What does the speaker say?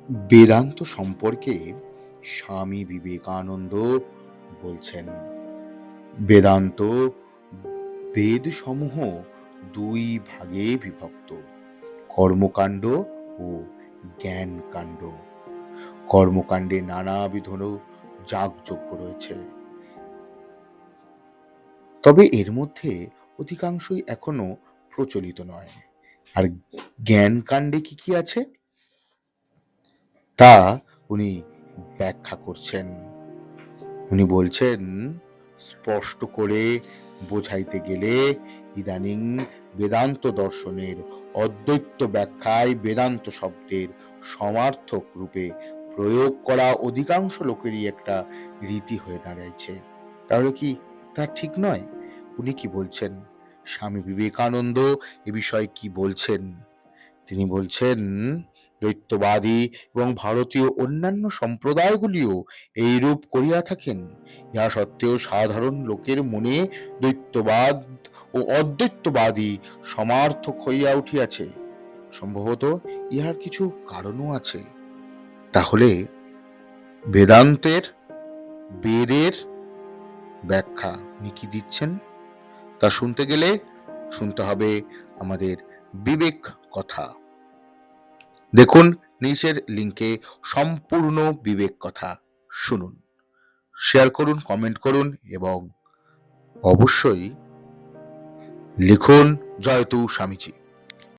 বেদান্ত সম্পর্কে স্বামী বিবেকানন্দ বলছেন, বেদান্ত বেদসমূহ দুই ভাগে বিভক্ত, কর্মকাণ্ড ও জ্ঞানকাণ্ড। কর্মকাণ্ডে নানাবিধ যাগযজ্ঞ রয়েছে, তবে এর মধ্যে অধিকাংশই এখনো প্রচলিত নয়। আর জ্ঞানকাণ্ডে কি কি আছে তা উনি ব্যাখ্যা করছেন। উনি বলছেন, স্পষ্ট করে বোঝাইতে গেলে ইদানিং বেদান্ত দর্শনের অদ্বৈত ব্যাখ্যায় বেদান্ত শব্দের সমার্থক রূপে প্রয়োগ করা অধিকাংশ লোকেরই একটা রীতি হয়ে দাঁড়াইছে। তাহলে কি তা ঠিক নয়? উনি কি বলছেন? স্বামী বিবেকানন্দ এ বিষয়ে কি বলছেন? তিনি বলছেন, দ্বৈতবাদী এবং ভারতীয় অন্যান্য সম্প্রদায়গুলিও এইরূপ করিয়া থাকেন। ইহা সত্ত্বেও সাধারণ লোকের মনে দ্বৈতবাদ ও অদ্বৈতবাদী সমার্থক হইয়া উঠিয়াছে। সম্ভবত ইহার কিছু কারণও আছে। তাহলে বেদান্তের বেদের ব্যাখ্যা উনি কি দিচ্ছেন তা শুনতে গেলে শুনতে হবে আমাদের বিবেক কথা। দেখুন নিচের লিঙ্কে সম্পূর্ণ বিবেক কথা শুনুন, শেয়ার করুন, কমেন্ট করুন এবং অবশ্যই লিখুন জয়তু স্বামীজি।